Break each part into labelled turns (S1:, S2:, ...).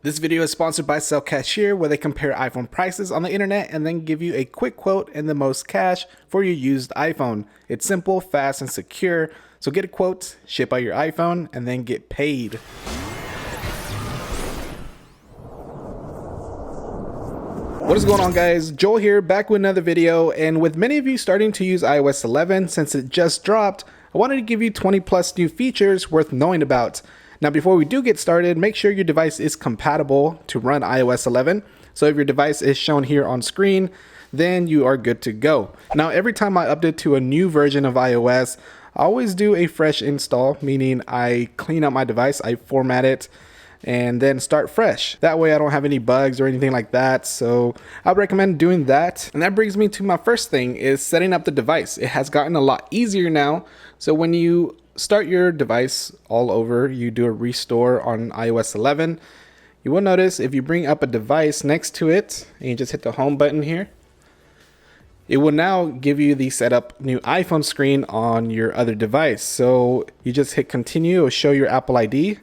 S1: This video is sponsored by Sell Cashier, where they compare iPhone prices on the internet and then give you a quick quote and the most cash for your used iPhone. It's simple, fast, and secure. So get a quote, ship out your iPhone, and then get paid. What is going on, guys? Joel here, back with another video, and with many of you starting to use iOS 11 since it just dropped, I wanted to give you 20 plus new features worth knowing about. Now, before we do get started, make sure your device is compatible to run iOS 11. So if your device is shown here on screen, then you are good to go. Now, every time I update to a new version of iOS, I always do a fresh install, meaning I clean up my device, I format it, and then start fresh. That way I don't have any bugs or anything like that. So I recommend doing that. And that brings me to my first thing, is setting up the device. It has gotten a lot easier now. So when you start your device all over, you do a restore on iOS 11, you will notice if you bring up a device next to it and you just hit the home button here, it will now give you the setup new iPhone screen on your other device. So you just hit continue, it'll show your Apple ID,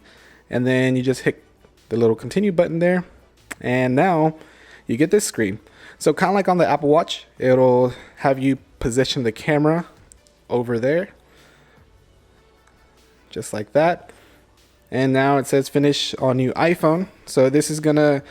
S1: and then you just hit the little continue button there, and now you get this screen. So kind of like on the Apple Watch, it'll have you position the camera over there, just like that. And now it says finish on new iPhone. So this is gonna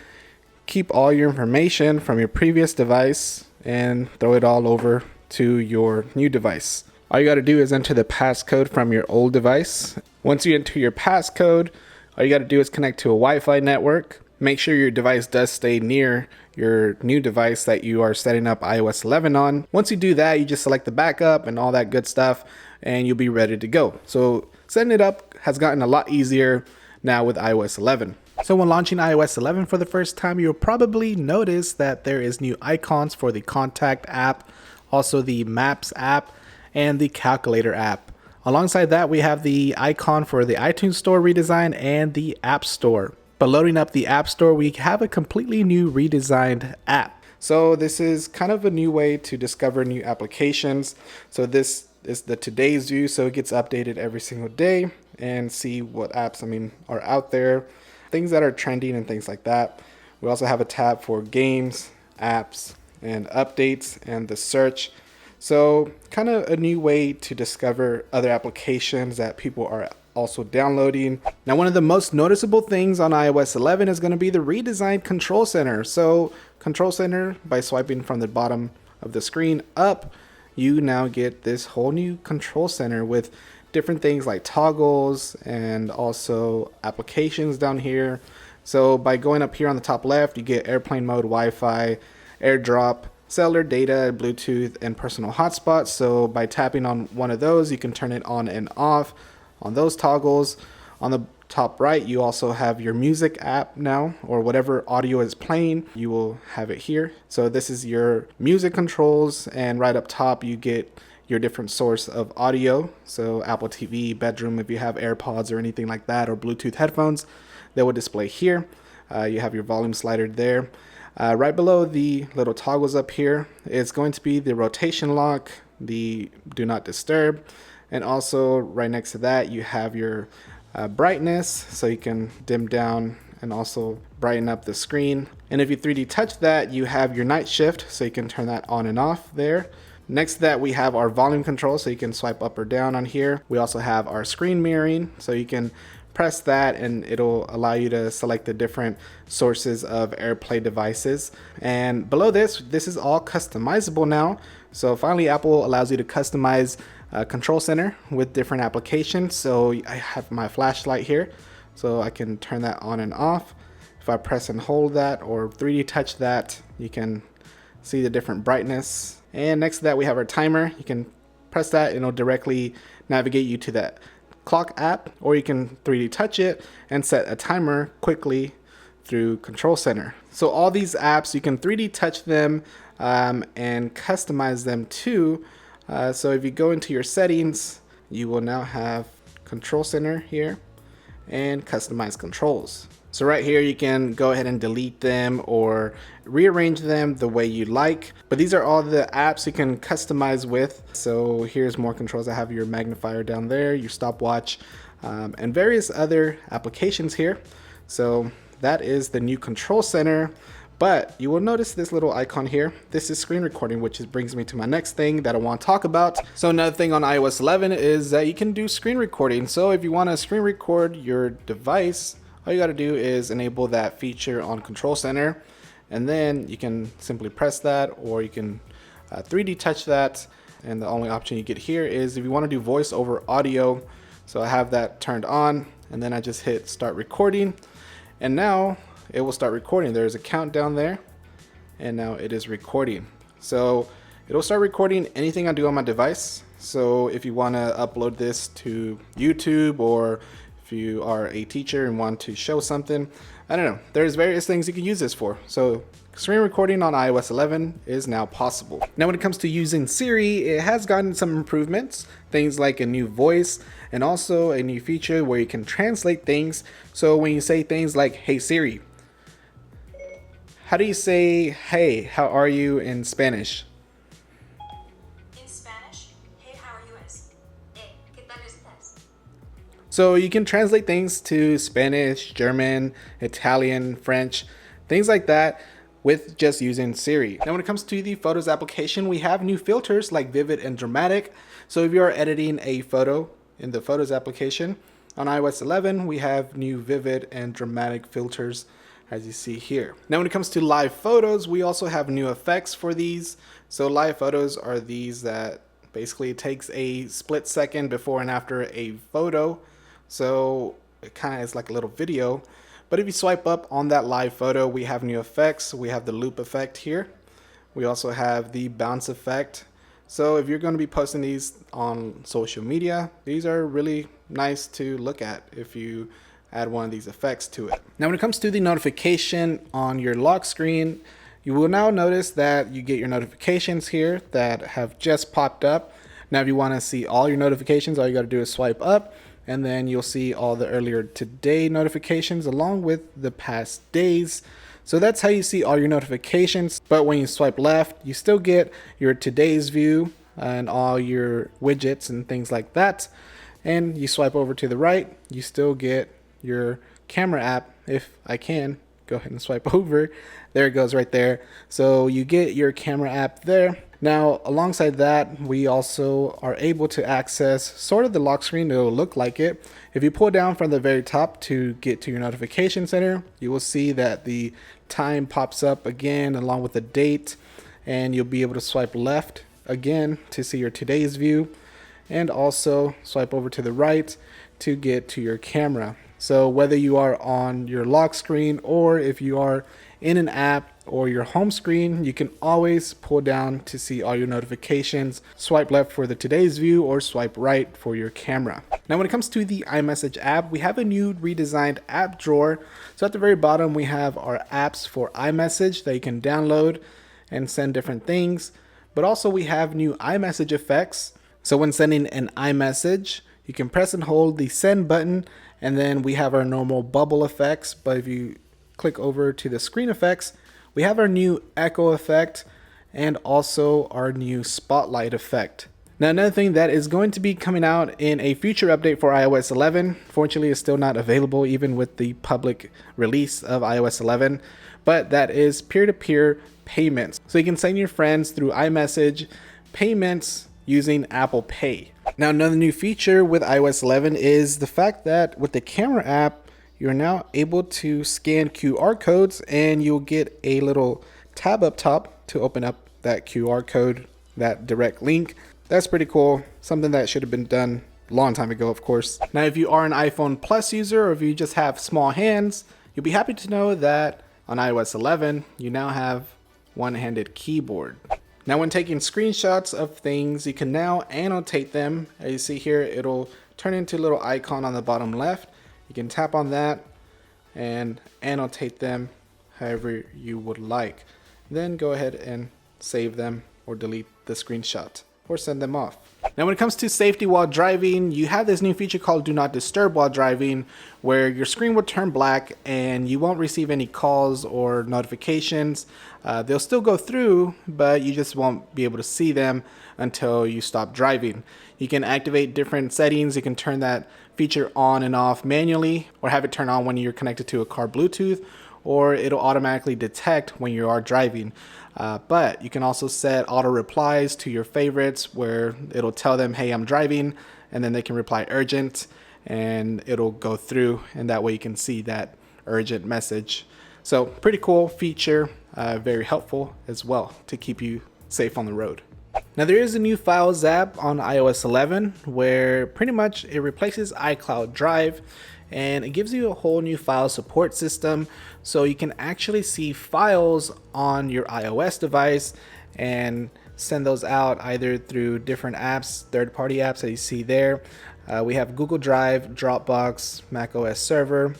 S1: keep all your information from your previous device and throw it all over to your new device. All you gotta do is enter the passcode from your old device. Once you enter your passcode, all you gotta do is connect to a Wi-Fi network. Make sure your device does stay near your new device that you are setting up iOS 11 on. Once you do that, you just select the backup and all that good stuff, and you'll be ready to go. So setting it up has gotten a lot easier now with iOS 11. So when launching iOS 11 for the first time, you'll probably notice that there is new icons for the Contact app, also the Maps app, and the Calculator app. Alongside that, we have the icon for the iTunes Store redesign and the App Store. But loading up the App Store, we have a completely new redesigned app. So this is kind of a new way to discover new applications. So this is the today's view, so it gets updated every single day and see what apps are out there, things that are trending and things like that. We also have a tab for games, apps, and updates, and the search. So kind of a new way to discover other applications that people are also downloading. Now, one of the most noticeable things on iOS 11 is going to be the redesigned Control Center. So Control Center, by swiping from the bottom of the screen up, you now get this whole new Control Center with different things like toggles and also applications down here. So by going up here on the top left, you get airplane mode, Wi-Fi, AirDrop, cellular data, Bluetooth, and personal hotspots. So by tapping on one of those, you can turn it on and off on those toggles. On the top right, you also have your music app now, or whatever audio is playing, you will have it here. So this is your music controls, and right up top you get your different source of audio. So Apple TV, bedroom, if you have AirPods or anything like that, or Bluetooth headphones, they will display here. You have your volume slider there. Right below the little toggles up here, it's going to be the rotation lock, the do not disturb, and also right next to that you have your brightness, so you can dim down and also brighten up the screen. And if you 3D touch that, you have your night shift, so you can turn that on and off there. Next to that, we have our volume control, so you can swipe up or down on here. We also have our screen mirroring, so you can press that and it'll allow you to select the different sources of AirPlay devices. And below this is all customizable now. So finally, Apple allows you to customize Control Center with different applications. So I have my flashlight here, so I can turn that on and off. If I press and hold that or 3D touch that, you can see the different brightness. And next to that, we have our timer. You can press that and it'll directly navigate you to that clock app, or you can 3D touch it and set a timer quickly through Control Center. So all these apps, you can 3D touch them and customize them too. So if you go into your settings, you will now have Control Center here and customize controls. So right here, you can go ahead and delete them or rearrange them the way you like. But these are all the apps you can customize with. So here's more controls. I have your magnifier down there, your stopwatch, and various other applications here. So that is the new control center. But you will notice this little icon here. This is screen recording, which brings me to my next thing that I want to talk about. So another thing on iOS 11 is that you can do screen recording. So if you want to screen record your device, all you got to do is enable that feature on Control Center, and then you can simply press that, or you can 3D touch that. And the only option you get here is if you want to do voice over audio. So I have that turned on, and then I just hit start recording, and now it will start recording. There's a countdown there, and now it is recording. So it'll start recording anything I do on my device. So if you want to upload this to YouTube, or if you are a teacher and want to show something, I don't know, there's various things you can use this for. So screen recording on iOS 11 is now possible. Now when it comes to using Siri, it has gotten some improvements, things like a new voice and also a new feature where you can translate things. So when you say things like, "Hey Siri," how do you say "Hey, how are you" in Spanish?
S2: In Spanish, "Hey, how are you" es ¿qué tal estás?
S1: So you can translate things to Spanish, German, Italian, French, things like that with just using Siri. Now when it comes to the Photos application, we have new filters like Vivid and Dramatic. So if you are editing a photo in the Photos application, on iOS 11, we have new Vivid and Dramatic filters, as you see here. Now when it comes to live photos, we also have new effects for these. So live photos are these that basically it takes a split second before and after a photo. So it kind of is like a little video. But if you swipe up on that live photo, we have new effects. We have the loop effect here. We also have the bounce effect. So if you're going to be posting these on social media, these are really nice to look at if you add one of these effects to it. Now when it comes to the notification on your lock screen, you will now notice that you get your notifications here that have just popped up. Now if you want to see all your notifications, all you got to do is swipe up, and then you'll see all the earlier today notifications along with the past days. So that's how you see all your notifications. But when you swipe left, you still get your today's view and all your widgets and things like that. And you swipe over to the right, you still get your camera app. If I can go ahead and swipe over, there it goes right there. So you get your camera app there. Now alongside that, we also are able to access sort of the lock screen. It'll look like it. If you pull down from the very top to get to your notification center, you will see that the time pops up again along with the date, and you'll be able to swipe left again to see your today's view, and also swipe over to the right to get to your camera. So whether you are on your lock screen or if you are in an app or your home screen, you can always pull down to see all your notifications, swipe left for the today's view, or swipe right for your camera. Now when it comes to the iMessage app, we have a new redesigned app drawer. So at the very bottom, we have our apps for iMessage that you can download and send different things. But also we have new iMessage effects. So when sending an iMessage, you can press and hold the send button, and then we have our normal bubble effects. But if you click over to the screen effects, we have our new echo effect and also our new spotlight effect. Now another thing that is going to be coming out in a future update for iOS 11, fortunately is still not available even with the public release of iOS 11, but that is peer-to-peer payments. So you can send your friends through iMessage payments using Apple Pay. Now another new feature with iOS 11 is the fact that with the camera app, you're now able to scan QR codes, and you'll get a little tab up top to open up that QR code, that direct link. That's pretty cool. Something that should have been done a long time ago, of course. Now, if you are an iPhone Plus user, or if you just have small hands, you'll be happy to know that on iOS 11, you now have one-handed keyboard. Now, when taking screenshots of things, you can now annotate them. As you see here, it'll turn into a little icon on the bottom left. You can tap on that and annotate them however you would like. Then go ahead and save them or delete the screenshot or send them off. Now when it comes to safety while driving, you have this new feature called Do Not Disturb while driving, where your screen will turn black and you won't receive any calls or notifications. They'll still go through, but you just won't be able to see them until you stop driving. You can activate different settings. You can turn that feature on and off manually, or have it turn on when you're connected to a car Bluetooth, or it'll automatically detect when you are driving. But you can also set auto replies to your favorites, where it'll tell them, hey, I'm driving, and then they can reply urgent, and it'll go through, and that way you can see that urgent message. So pretty cool feature, very helpful as well to keep you safe on the road. Now there is a new Files app on iOS 11 where pretty much it replaces iCloud Drive, and it gives you a whole new file support system, so you can actually see files on your iOS device and send those out either through different apps, third-party apps that you see there. We have Google Drive, Dropbox, macOS Server,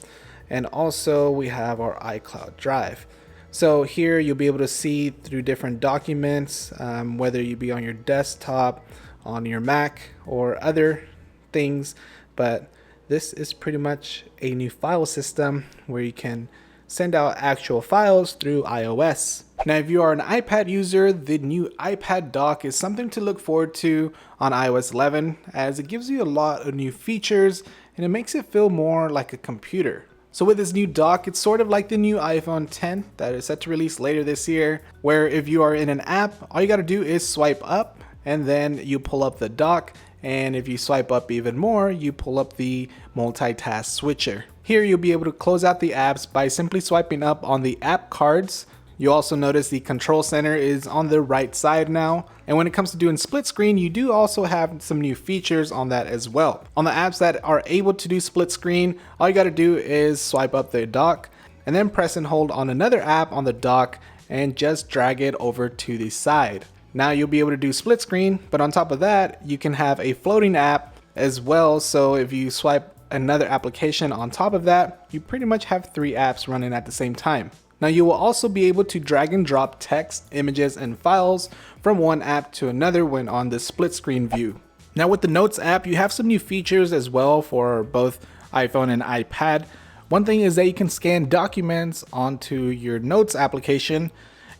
S1: and also we have our iCloud Drive. So here you'll be able to see through different documents, whether you be on your desktop, on your Mac, or other things, but this is pretty much a new file system where you can send out actual files through iOS. Now, if you are an iPad user, the new iPad dock is something to look forward to on iOS 11, as it gives you a lot of new features and it makes it feel more like a computer. So with this new dock, it's sort of like the new iPhone 10 that is set to release later this year, where if you are in an app, all you gotta do is swipe up and then you pull up the dock. And if you swipe up even more, you pull up the multitask switcher. Here you'll be able to close out the apps by simply swiping up on the app cards. You also notice the control center is on the right side now. And when it comes to doing split screen, you do also have some new features on that as well. On the apps that are able to do split screen, all you gotta do is swipe up the dock and then press and hold on another app on the dock and just drag it over to the side. Now you'll be able to do split screen, but on top of that, you can have a floating app as well. So if you swipe another application on top of that, you pretty much have 3 apps running at the same time. Now you will also be able to drag and drop text, images, and files from one app to another when on the split screen view. Now with the Notes app, you have some new features as well for both iPhone and iPad. One thing is that you can scan documents onto your Notes application.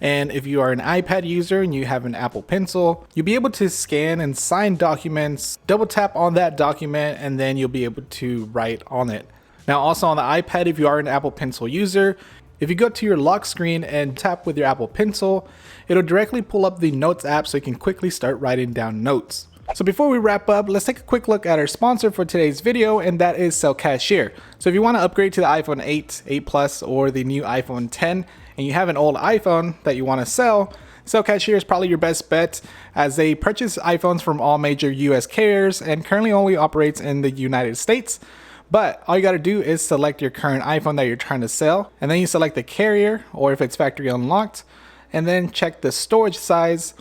S1: And if you are an iPad user and you have an Apple Pencil, you'll be able to scan and sign documents, double tap on that document, and then you'll be able to write on it. Now also on the iPad, if you are an Apple Pencil user, if you go to your lock screen and tap with your Apple Pencil, it'll directly pull up the Notes app so you can quickly start writing down notes. So before we wrap up, let's take a quick look at our sponsor for today's video, and that is Cell Cashier. So if you want to upgrade to the iPhone 8, 8 Plus, or the new iPhone 10, and you have an old iPhone that you want to sell, Cell Cashier is probably your best bet, as they purchase iPhones from all major US carriers and currently only operates in the United States. But all you got to do is select your current iPhone that you're trying to sell, and then you select the carrier, or if it's factory unlocked, and then check the storage size.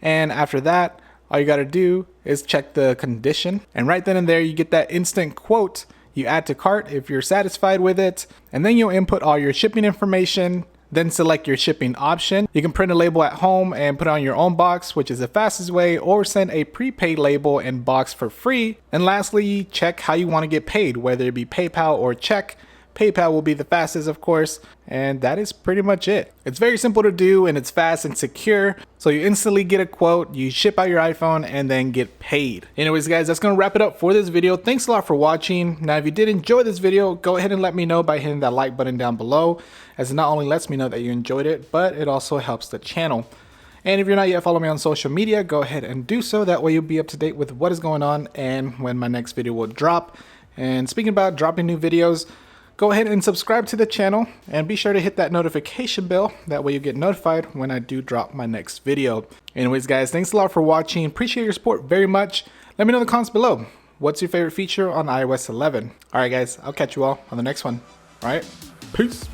S1: And after that, all you got to do is check the condition, and right then and there you get that instant quote. You add to cart if you're satisfied with it, and then you'll input all your shipping information, then select your shipping option. You can print a label at home and put it on your own box, which is the fastest way, or send a prepaid label and box for free. And lastly, check how you want to get paid, whether it be PayPal or check. PayPal will be the fastest, of course, and that is pretty much it. It's very simple to do, and it's fast and secure, so you instantly get a quote, you ship out your iPhone, and then get paid. Anyways, guys, that's gonna wrap it up for this video. Thanks a lot for watching. Now, if you did enjoy this video, go ahead and let me know by hitting that like button down below, as it not only lets me know that you enjoyed it, but it also helps the channel. And if you're not yet following me on social media, go ahead and do so. That way you'll be up to date with what is going on and when my next video will drop. And speaking about dropping new videos, go ahead and subscribe to the channel and be sure to hit that notification bell. That way you get notified when I do drop my next video. Anyways, guys, thanks a lot for watching. Appreciate your support very much. Let me know in the comments below. What's your favorite feature on iOS 11? All right, guys, I'll catch you all on the next one. All right, peace.